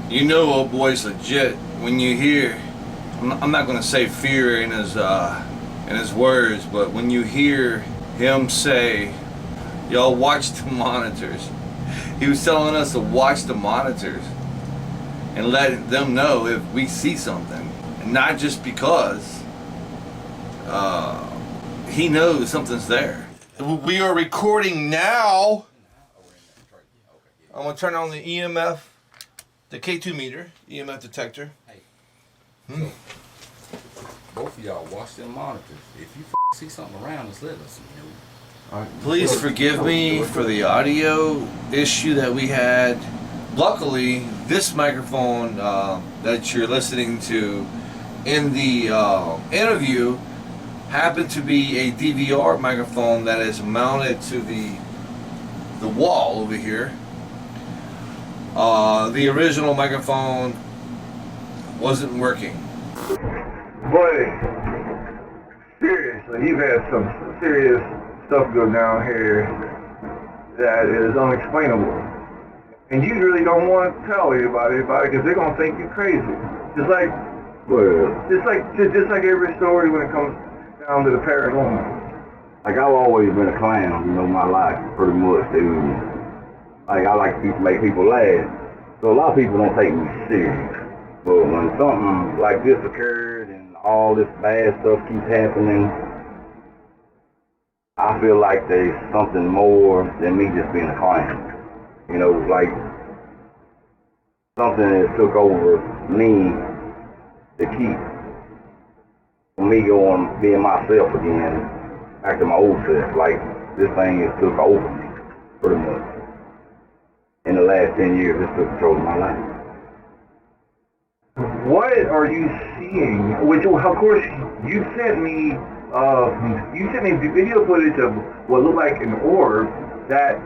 You know old boy's legit when you hear, I'm not gonna say fear in his words, but when you hear him say, y'all watch the monitors. He was telling us to watch the monitors and let them know if we see something. And not just because he knows something's there. We are recording now. I'm gonna turn on the EMF, the K2 meter, EMF detector. Hey, so both of y'all watch them monitors. If you see something around us, let us know. Please forgive me for the audio issue that we had. Luckily, this microphone that you're listening to in the interview happened to be a DVR microphone that is mounted to the wall over here. The original microphone wasn't working. But seriously, you've had some serious stuff go down here that is unexplainable. And you really don't want to tell anybody about it because they're going to think you're crazy. Just like every story when it comes down to the paranormal. Like, I've always been a clown, my life, pretty much, dude. Like, I like to make people laugh. So a lot of people don't take me serious. But when something like this occurred and all this bad stuff keeps happening, I feel like there's something more than me just being a clown. Like something that took over me to keep me being myself again, back to my old self. Like, this thing has took over me, pretty much. In the last 10 years, this took control of my life. What are you seeing? Which, of course, you sent me the video footage of what looked like an orb that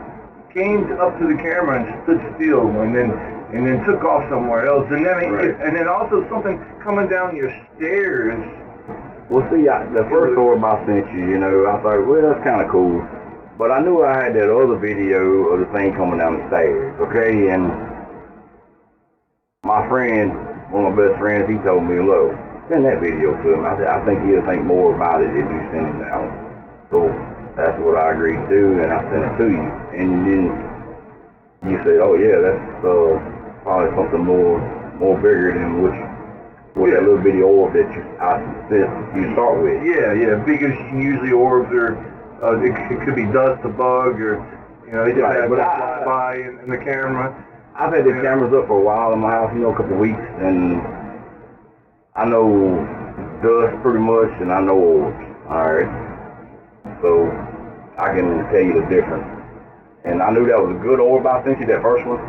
came up to the camera and stood still, and then took off somewhere else, and then also something coming down your stairs. Well, see, the first orb I sent you, I thought, well, that's kind of cool. But I knew I had that other video of the thing coming down the stairs, okay? And my friend, one of my best friends, he told me, look, send that video to him. I said, I think he'll think more about it if you send it out. So that's what I agreed to, and I sent it to you. And then you said, oh yeah, that's probably something more bigger than what that little bitty orb that I said you start with. Yeah, because usually orbs are, it could be dust, a bug, or, they just have a fly in the camera. I've had the cameras up for a while in my house, a couple of weeks, and I know dust pretty much, and I know orbs, alright? So I can tell you the difference. And I knew that was a good orb I sent you, that first one.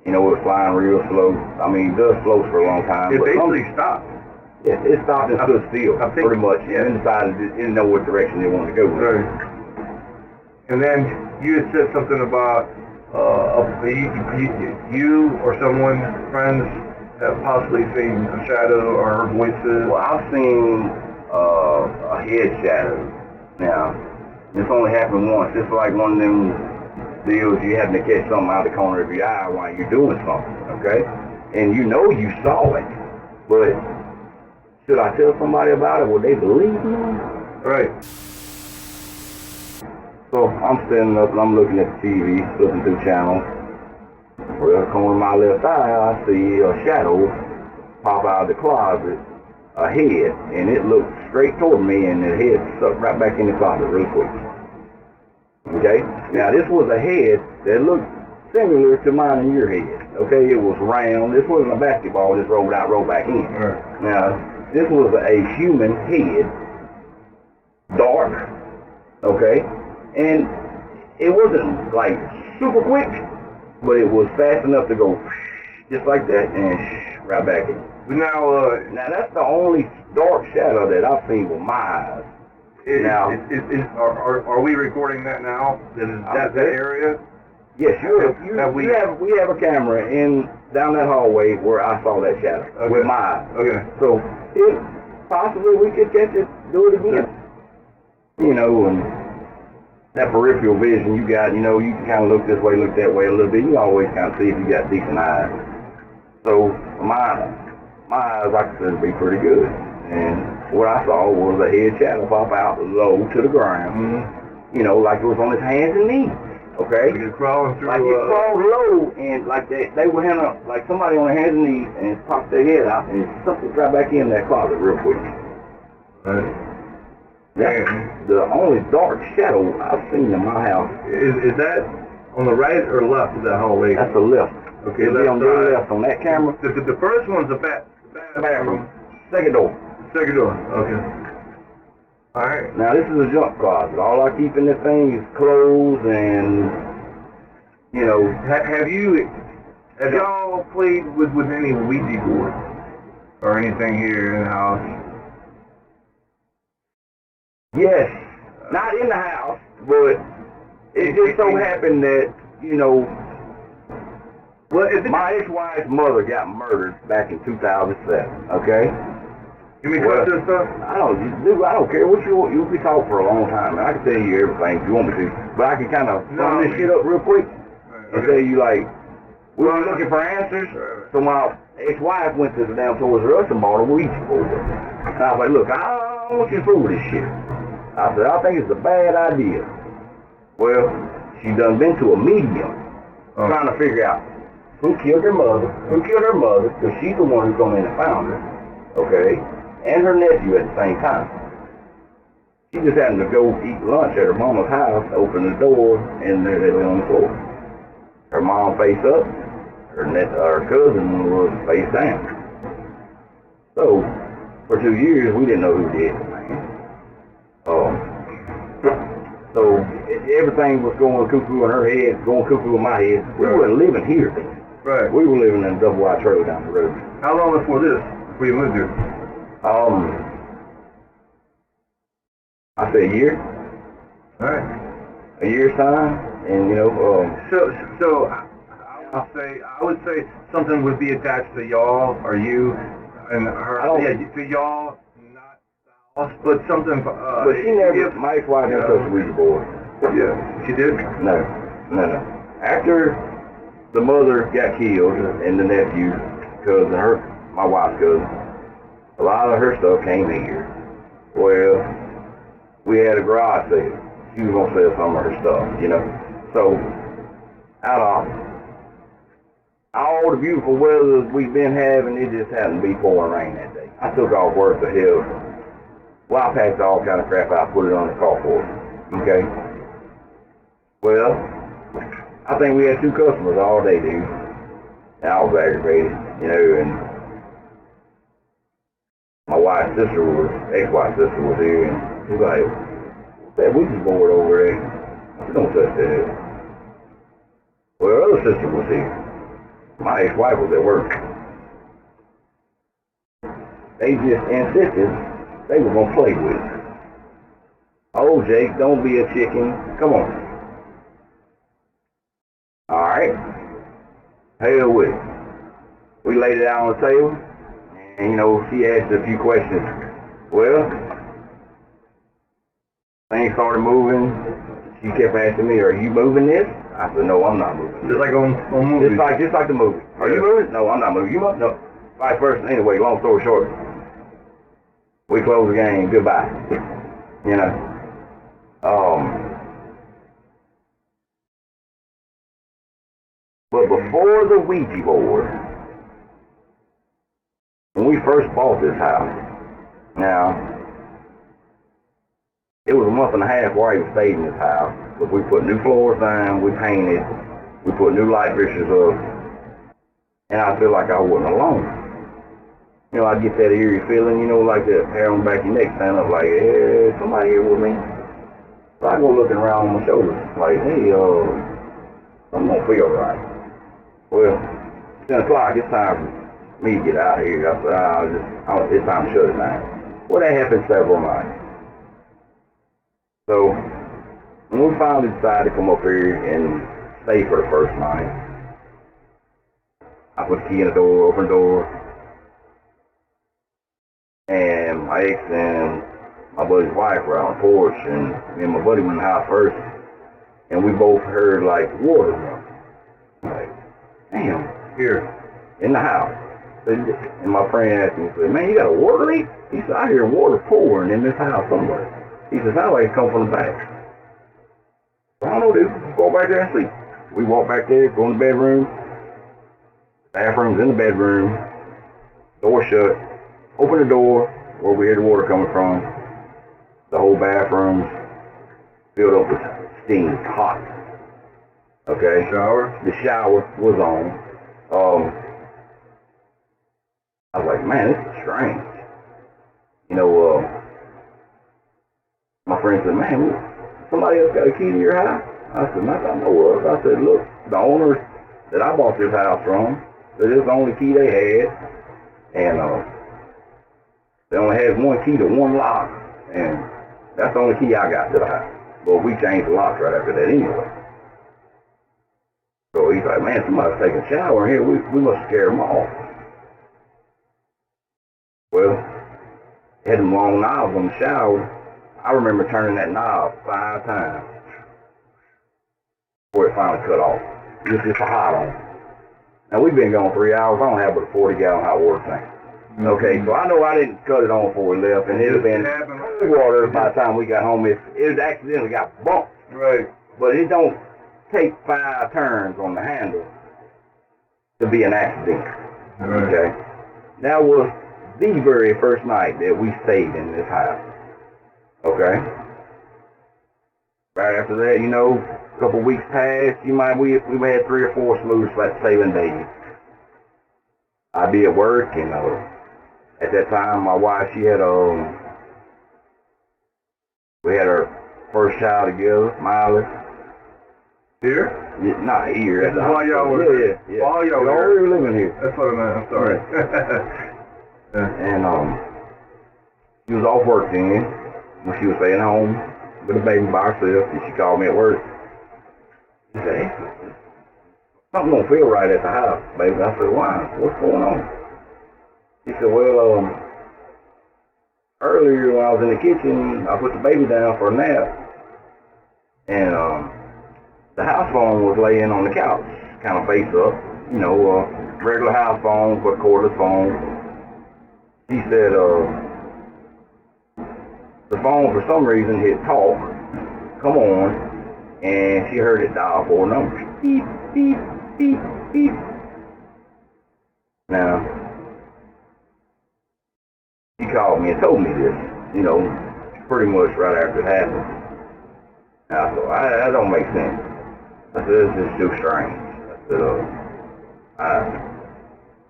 It was flying real slow. I mean, it does float for a long time. It basically stopped. Yeah, it stopped and stood still, pretty much. Yeah. And decided it didn't know what direction they wanted to go with. Right. And then you had said something about you or someone, friends, have possibly seen a shadow or heard voices. Well, I've seen a head shadow. Now, this only happened once. It's like one of them deals you happen to catch something out of the corner of your eye while you're doing something, okay? And you saw it, but should I tell somebody about it? Will they believe me? Right. So I'm standing up and I'm looking at the TV, flipping through channels. Well, corner of my left eye, I see a shadow pop out of the closet, a head, and it looked straight toward me, and the head sucked right back in the closet real quick. Okay? Now, this was a head that looked similar to mine and your head. Okay? It was round. This wasn't a basketball, just rolled out, rolled back in. Right. Now, this was a human head, dark, okay? And it wasn't, like, super quick, but it was fast enough to go just like that and right back in. Now, that's the only dark shadow that I've seen with my eyes. Are we recording that now? That area? Yes, we have a camera down that hallway where I saw that shadow with my eyes. Okay. So possibly we could catch it, do it again. And that peripheral vision you got, you know, you can kind of look this way, look that way a little bit. You can always kind of see if you got decent eyes. So my eyes, I consider to be pretty good. And what I saw was a head shadow pop out low to the ground. You know, like it was on his hands and knees. Okay? Like it's crawling through. Like it crawled low, and like they were having like somebody on their hands and knees and popped their head out and something right back in that closet real quick. That's the only dark shadow I've seen in my house. Is that on the right or left of that hallway? That's the left. Okay, It'll be on the left on that camera. The first one's the bathroom. Second door. Second door. Okay. All right. Now this is a junk closet. All I keep in this thing is clothes and, you know. Have y'all played with any Ouija board or anything here in the house? Yes, not in the house, but it just so happened that, you know, my ex-wife's mother got murdered back in 2007. Okay. You mean trust this stuff? I don't care what you can talk for a long time. Man. I can tell you everything if you want me to, but I can kind of sum this shit up real quick and tell you like we were looking for answers. So my ex-wife went to the damn Toys R Us and bought a Ouija board. And I was like, look, I don't want you to fool with this shit. I said, I think it's a bad idea. Well, she done been to a medium trying to figure out who killed her mother, because she's the one who's gone in and found her, okay, and her nephew at the same time. She just happened to go eat lunch at her mama's house, open the door, and there they lay on the floor. Her mom face up, her cousin was face down. So, for 2 years, we didn't know who did it, man. So everything was going cuckoo in her head, going cuckoo in my head. We weren't living here then. Right. We were living in a double wide trailer down the road. How long before this? Before you moved here? I say a year. All right. A year's time, and you know. So I would say something would be attached to y'all or you and her. To y'all. But something. But she never. My ex-wife never touched the Ouija board. Yeah, she did. No. After the mother got killed and the nephew, cousin, my wife's cousin, a lot of her stuff came here. Well, we had a garage sale. She was gonna sell some of her stuff, you know. So, out of all the beautiful weather we've been having, it just happened to be pouring rain that day. I took off work to hell. Well, I packed all kind of crap out, put it on the carport. Okay. Well, I think we had 2 customers all day, dude. And I was aggravated, you know, and my ex-wife's sister was here, and she was like, what's that Ouija board over there? I said, don't touch that. Well, her other sister was here. My ex-wife was at work. They just insisted they were gonna play with it. Oh, Jake, don't be a chicken. Come on. All right. Hell with it. We laid it out on the table, and you know, she asked a few questions. Well, things started moving. She kept asking me, "Are you moving this?" I said, "No, I'm not moving." Just like on movies. Just like the movie. Are you moving? No, I'm not moving. You must. No. Vice versa. Anyway, long story short. We close the game. Goodbye. You know. But before the Ouija board, when we first bought this house, now, it was a month and a half where I even stayed in this house. But we put new floors down, we painted, we put new light fixtures up, and I feel like I wasn't alone. You know, I get that eerie feeling, you know, like that hair on the back of your neck stand up like, hey, somebody here with me? So I go looking around on my shoulders, like, hey, something don't feel right. Well, 10 o'clock, it's time for me to get out of here. I said, it's time to shut it down. Well, that happened several nights. So, when we finally decided to come up here and stay for the first night, I put the key in the door, open the door, and my ex and my buddy's wife were out on the porch, and me and my buddy went in the house first. and we both heard like water running. Like, damn, here in the house. And my friend asked me, he said, man, you got a water leak? He said, I hear water pouring in this house somewhere. He says, how like it come from the back? I don't know, dude. Go back there and sleep. We walk back there, go in the bedroom. Bathroom's in the bedroom. Door shut. Open the door where we hear the water coming from. The whole bathroom filled up with steam, hot. Okay? Shower? The shower was on. I was like, man, this is strange. You know, my friend said, man, somebody else got a key to your house? I said, not that I know of. I said, look, the owners that I bought this house from, this is the only key they had. And they only had one key to one lock. And that's the only key I got to the house. But we changed the locks right after that anyway. So he's like, man, somebody's taking a shower in here. We must scare them off. Well, had them long knobs on the shower. I remember turning that knob 5 times before it finally cut off. It was just a hot on. Now we've been gone 3 hours. I don't have but a 40-gallon hot water tank. Okay, so I know I didn't cut it on before we left, and it would have been water by the time we got home. It accidentally got bumped. Right. But it don't take 5 turns on the handle to be an accident. Right. Okay? That was the very first night that we stayed in this house. Okay? Right after that, you know, a couple weeks passed, we had 3 or 4 smooth sailing days. I'd be at work, and at that time, my wife, she had we had our first child together, Miley. Here? Yeah, not here. This is while y'all were Yeah. While y'all were we were living here. That's what I meant. I'm sorry. And she was off work then, when she was staying home with the baby by herself, and she called me at work. She said, hey, something don't feel right at the house, baby. I said, why? What's going on? She said, well, earlier when I was in the kitchen, I put the baby down for a nap, and the house phone was laying on the couch, kind of face up, you know, regular house phone, but cordless phone. She said, the phone for some reason hit talk, come on, and she heard it dial 4 numbers. Beep, beep, beep, beep. Now, she called me and told me this, you know, pretty much right after it happened. Now, I thought, that don't make sense. I said, this is too strange. I said,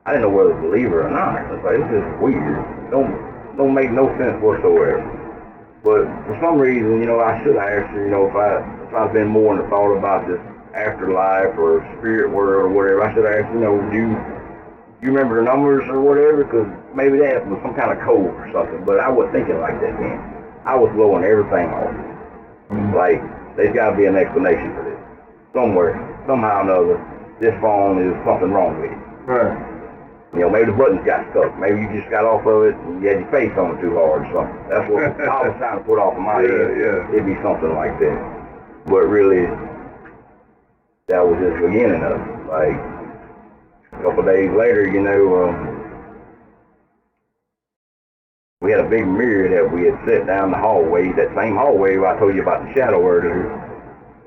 I didn't know whether to believe her or not. I was like, this is weird. Don't make no sense whatsoever. But for some reason, you know, I should have asked her, you know, if I've been more in the thought about this afterlife or spirit world or whatever, I should have asked, you know, do you remember the numbers or whatever? Because maybe that was some kind of code or something. But I wasn't thinking like that then. I was blowing everything off. Like, there's got to be an explanation for this. Somewhere, somehow or another, this phone is something wrong with it. Right. You know, maybe the buttons got stuck. Maybe you just got off of it and you had your face on it too hard or something. That's what I was trying to put off of my head. Yeah. It'd be something like that. But really, that was just the beginning of it. Like, a couple of days later, you know, we had a big mirror that we had set down the hallway, that same hallway where I told you about the shadow earlier.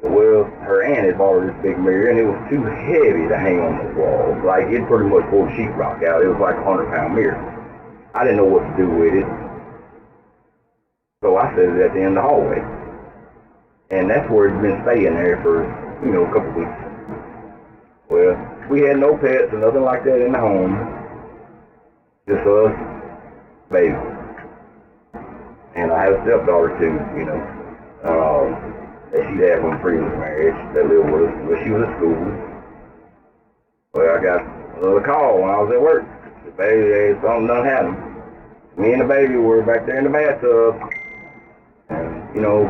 Well, her aunt had bought her this big mirror, and it was too heavy to hang on the wall. Like, it pretty much pulled the sheetrock out. It was like a 100-pound mirror. I didn't know what to do with it. So I set it at the end of the hallway. And that's where it's been staying there for, you know, a couple weeks. Well, we had no pets or nothing like that in the home. Just us, baby. And I have a stepdaughter, too, you know. That she had from previous marriage that lived with us when she was at school. Well, I got another call when I was at work. The baby, something done happened. Me and the baby were back there in the bathtub. And, you know,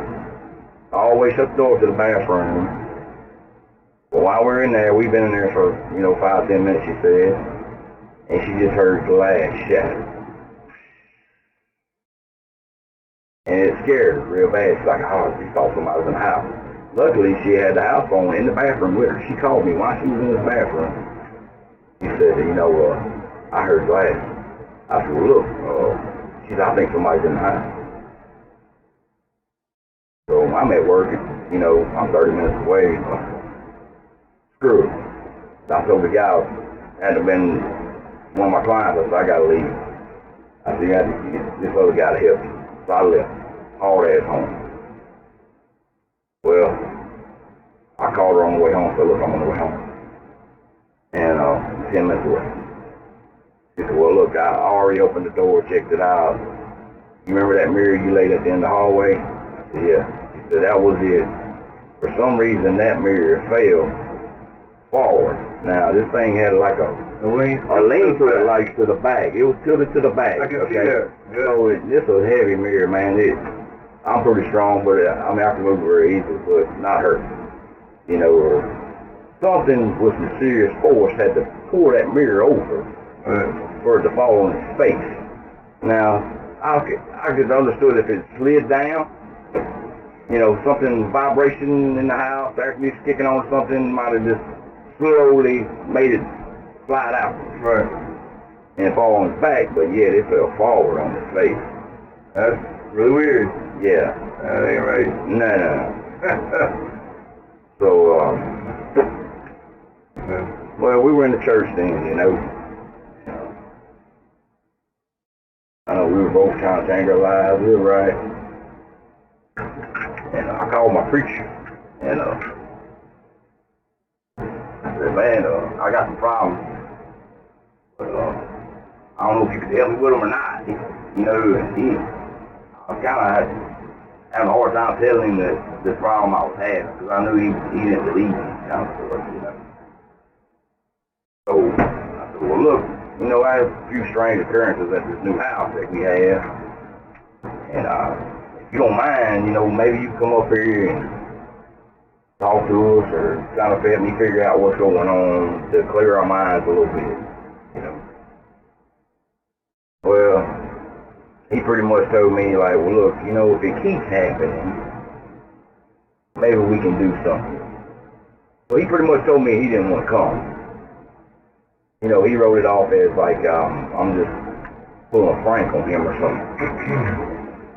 I always shut the door to the bathroom. Well, while we're in there, we've been in there for, you know, 5-10 minutes, she said. And she just heard glass shatter. And it scared her real bad. She's like, oh, she thought somebody was in the house. luckily she had the house phone in the bathroom with her. She called me while she was in the bathroom. She said, I heard glass. I said, well, look, she said, I think somebody's in the house. So I'm at work, I'm 30 minutes away. Screw it. I told the guy, had to been one of my clients, I said, I gotta leave. I said, you got to get this other guy to help you. So I left, hauled ass home. Well, I called her on the way home, said, look, I'm on the way home. And 10 minutes away. She said, well, look, I already opened the door, checked it out. You remember that mirror you laid at the end of the hallway? I said, yeah. She said, that was it. For some reason, that mirror fell forward. Now, this thing had like a lean to it, like to the back. It was tilted to the back. I can see that. Yeah. So this was a heavy mirror, man. I'm pretty strong, but I can move very easily, but not her. Something with some serious force had to pull that mirror over for it to fall on its face. Now, I could understood if it slid down, something vibration in the house, air conditioning kicking on something, might have just slowly made it slide out. Right. And fall on its back, but yet it fell forward on its face. That's really weird. Yeah. That ain't right. No. So, well, we were in the church then, I know we were both trying to change our lives, we were right. And I called my preacher, and I said, man, I got some problems, but I don't know if you could help me with them or not. And I was kind of having a hard time telling him that this problem I was having, because I knew he didn't believe me, kind of stuff, So I said, well, look, I have a few strange occurrences at this new house that we have, and if you don't mind, maybe you can come up here and talk to us, or kind of help me figure out what's going on to clear our minds a little bit, Well, he pretty much told me, like, well, look, if it keeps happening, maybe we can do something. So he pretty much told me he didn't want to come. He wrote it off as like, I'm just pulling a prank on him or something.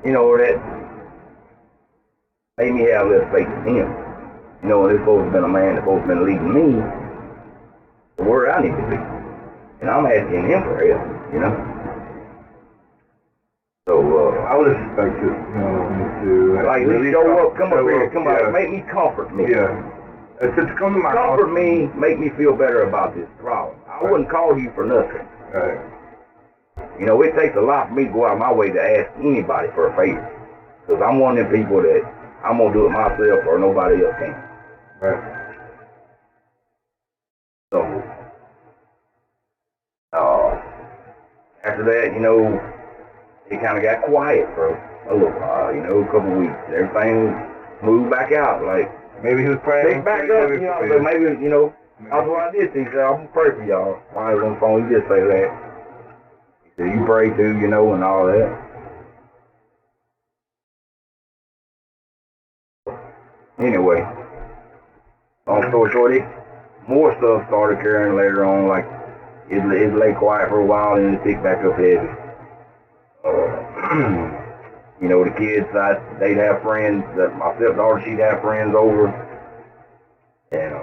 That made me have less faith in him. This supposed to been a man that's supposed to been leading me to where I need to be. And I'm asking him for help, So, I would expect it, to like, really show up, come up here, come out, make me comfort me. Yeah. To come to my house. Comfort me, make me feel better about this problem. I wouldn't call you for nothing. Right. It takes a lot for me to go out of my way to ask anybody for a favor. Because I'm one of them people that I'm going to do it myself or nobody else can. Right. So, after that, it kind of got quiet for a little while, a couple of weeks. Everything moved back out, like, maybe he was praying. pick back up, but maybe, that's what I did. He said, I'm going to pray for y'all. While I was on the phone, he did say that. He said, you pray too, and all that. Anyway, long story short, more stuff started occurring later on, like, it lay quiet for a while, and it picked back up heavy. The kids, they'd have friends, my stepdaughter, she'd have friends over, and,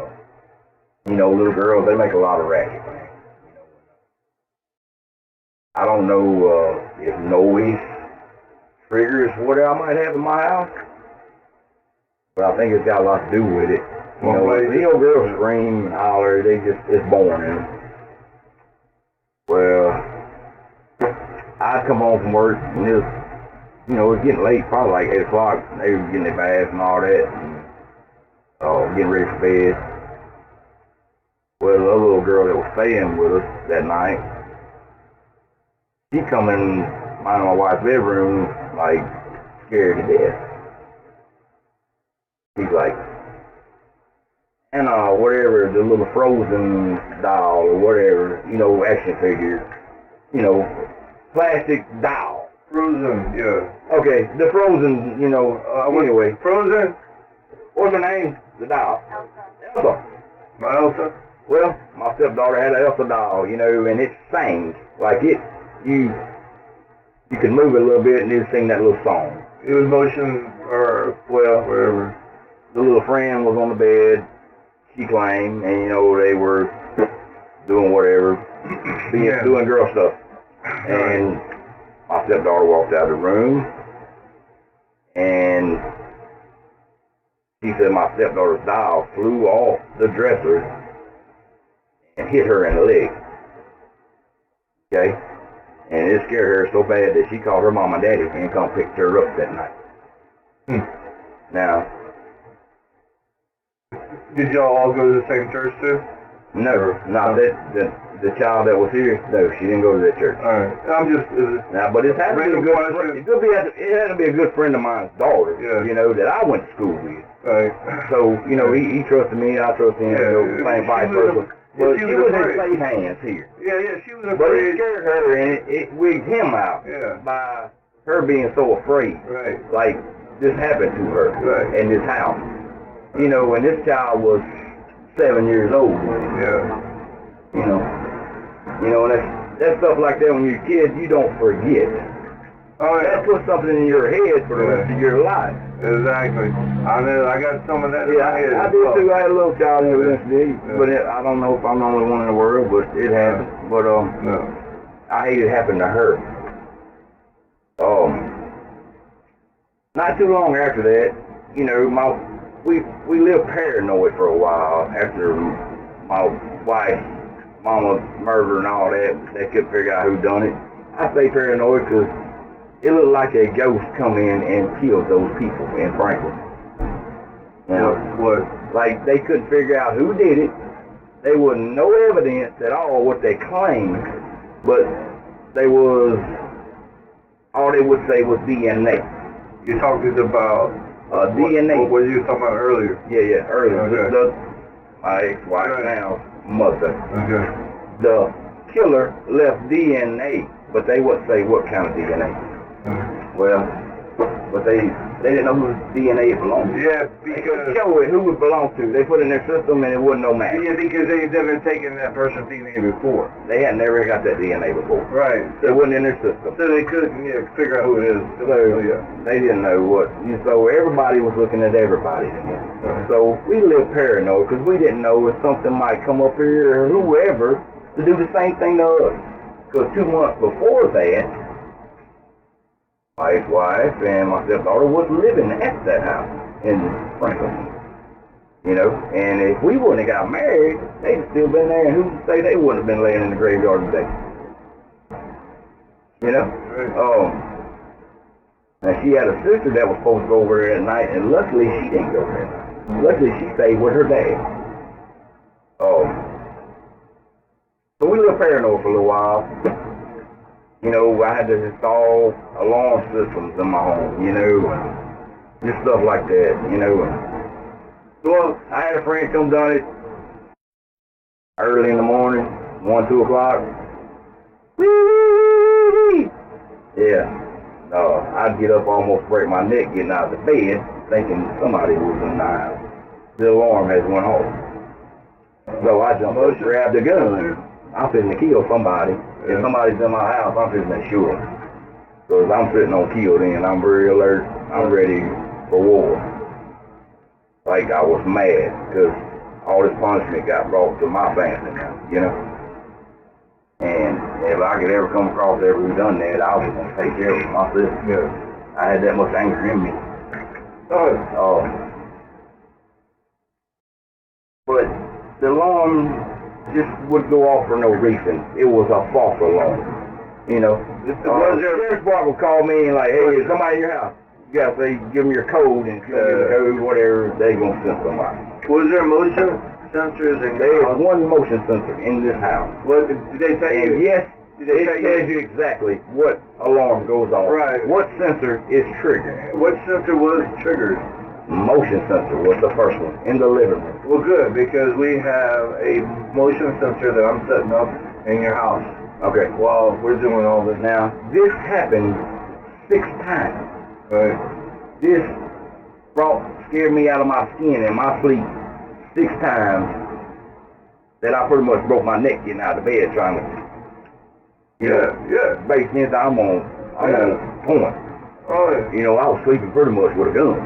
little girls, they make a lot of racket, man. I don't know if noise triggers what I might have in my house, but I think it's got a lot to do with it. Girls scream and holler, it's born in them. Well, I'd come home from work, and it was getting late, probably like 8 o'clock. They were getting their baths and all that, and getting ready for bed. Well, the other little girl that was staying with us that night, she come in my wife's bedroom, like, scared to death. She's like, and whatever, the little Frozen doll or whatever, action figure, plastic doll. Frozen, yeah. Okay, the Frozen, anyway. Frozen? What's her name? The doll. Elsa. My Elsa? Well, my stepdaughter had an Elsa doll, you know, and it sang. Like you could move it a little bit and then sing that little song. It was motion or, well, wherever. The little friend was on the bed, she claimed, and, you know, they were doing whatever, doing girl stuff. And my stepdaughter walked out of the room, and she said my stepdaughter's doll flew off the dresser and hit her in the leg. Okay? And it scared her so bad that she called her mom and daddy and come pick her up that night. Now, did y'all all go to the same church too? no, not the child that was here. No, she didn't go to that church. All right. I'm just. Now, but it had to be a good friend. It had to be a good friend of mine's daughter. Yeah. You know, that I went to school with. Right. So, you know, he trusted me, I trusted him. Yeah. You know, same vice versa. But she was in safe hands here. Yeah, she was But it afraid. scared her, and it wigged him out by her being so afraid. Right. Like, this happened to her in this house. You know, and this child was 7 years old. Yeah. You know, and that stuff like that when you're a kid, you don't forget. Oh, yeah. That puts something in your head for the rest of your life. Exactly. I know. I got some of that in my head. I did too. I had a little child eventually, but I don't know if I'm the only one in the world, but it happened. But I hate it happened to her. Not too long after that, you know, we lived paranoid for a while after my wife's mama murder and all that. They couldn't figure out who done it. I say paranoid because it looked like a ghost come in and killed those people in Franklin. You know, What? like they couldn't figure out who did it. There was no evidence at all what they claimed, but all they would say was DNA. You're talking about DNA. What you were talking about earlier? Yeah, earlier. Okay. My ex-wife now mother. Okay. The killer left DNA, but they wouldn't say what kind of DNA. Well, but they didn't know whose DNA it belonged to. Yeah, They because couldn't show it who it belonged to. They put it in their system and it wasn't no match. because they've never taken that person's DNA before. They had never got that DNA before. Right. It wasn't in their system. So they couldn't figure out who it is. So they didn't know what. So everybody was looking at everybody. So we lived paranoid because we didn't know if something might come up here or whoever to do the same thing to us. Because 2 months before that, my ex-wife and my stepdaughter was living at that house in Franklin. You know, and if we wouldn't have got married, they'd still been there, and who's to say they wouldn't have been laying in the graveyard today? You know? Now she had a sister that was supposed to go over there at night, and luckily she didn't go there. Luckily she stayed with her dad. So we lived paranoid for a little while. You know, I had to install alarm systems in my home, you know, just stuff like that, you know. So I had a friend come done it early in the morning, 1, 2 o'clock. Yeah. I'd get up, almost break my neck getting out of the bed, thinking somebody was in the house. The alarm has went off. So I jumped up, grabbed the gun. I'm fitting to kill somebody. If somebody's in my house, I'm fitting to shoot them. Because I'm sitting on kill then. I'm very alert. I'm ready for war. Like I was mad because all this punishment got brought to my family now, you know. And if I could ever come across ever who done that, I was going to take care of myself. Yeah. I had that much anger in me. But the alarm just would go off for no reason. It was a false alarm. You know, the sheriff's department would call me and like, hey, is somebody in your house? You gotta say, give them your code and give them the code, whatever, they gonna send somebody. Was there motion sensors in There is one motion sensor in this house. What did they tell you? And yes, it tells you exactly what alarm goes on. Right. What sensor is triggered. What sensor was triggered? Motion sensor was the first one in the living room. Well, good, because we have a motion sensor that I'm setting up in your house. Okay. While we're doing all this. Now, this happened 6 times. Right. This brought scared me out of my skin in my sleep 6 times that I pretty much broke my neck getting out of bed trying to, basically I'm on point. Oh, yeah. You know, I was sleeping pretty much with a gun.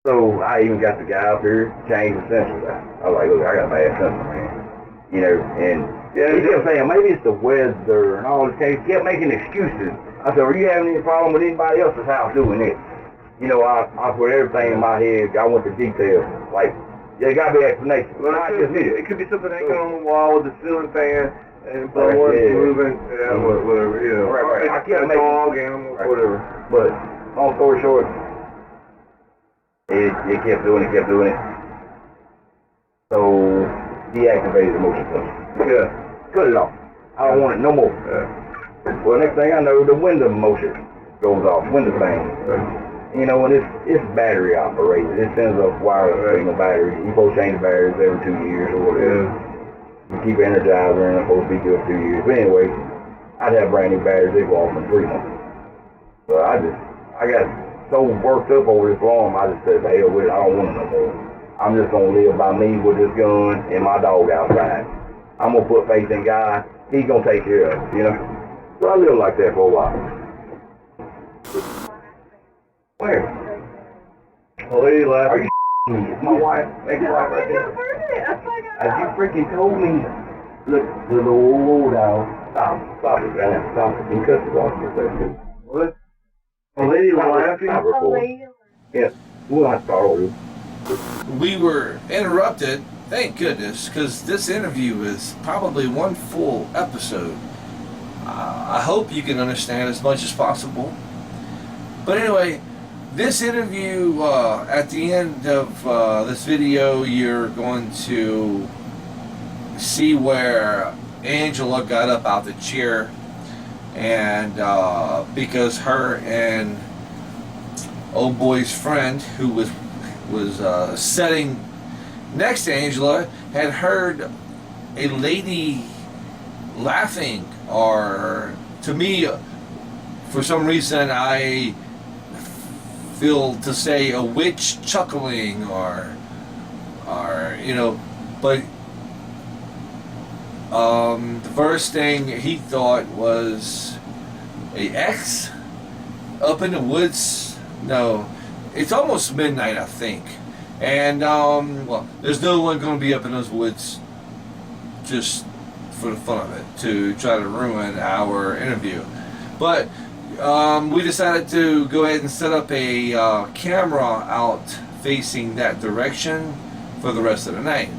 So I even got the guy up here change the sensors out. I was like, look, I got bad sensors, man. You know, and he kept saying maybe it's the weather and all this. He kept making excuses. I said, are you having any problem with anybody else's house doing this? You know, I put everything in my head. I went to detail. Like, there got to be explanation. Well, Not just me. it could be something hanging on the wall with the ceiling fan and blowing, moving, whatever, you know. Right. I kept a making dog, animal, whatever. But long story short, it kept doing it. So he activated the motion sensor. Yeah. Cut it off. I don't want it no more. Yeah. Well, next thing I know, the window motion goes off. Window thing. You know, and it's battery operated. It sends a wireless signal battery. You supposed to change the batteries every 2 years or whatever. You keep energizer and it's supposed to be good for 2 years. But anyway, I'd have brand new batteries. They go off in 3 months. So I got so worked up over this alarm, I just said, hell with it, I don't want it no more. I'm just going to live by me with this gun and my dog outside. I'm going to put faith in God. He's going to take care of it, you know? So I lived like that for a while. Where? Well, lady laughed. Are you me? It's my wife. Make your wife right there. As you freaking told me, look, little old dog. Stop it, man. Stop it. You cut this off your face. What? A lady laughing? Stop recording. Yeah, we'll have to start over. We were interrupted, thank goodness, because this interview is probably one full episode. I hope you can understand as much as possible. But anyway, this interview, at the end of this video, you're going to see where Angela got up out the chair, and because her and old boy's friend, who was sitting next to Angela, had heard a lady laughing, or to me, for some reason, I feel to say a witch chuckling, or you know, but the first thing he thought was a X up in the woods. No, it's almost midnight, I think, and well, there's no one going to be up in those woods just for the fun of it to try to ruin our interview. But we decided to go ahead and set up a camera out facing that direction for the rest of the night.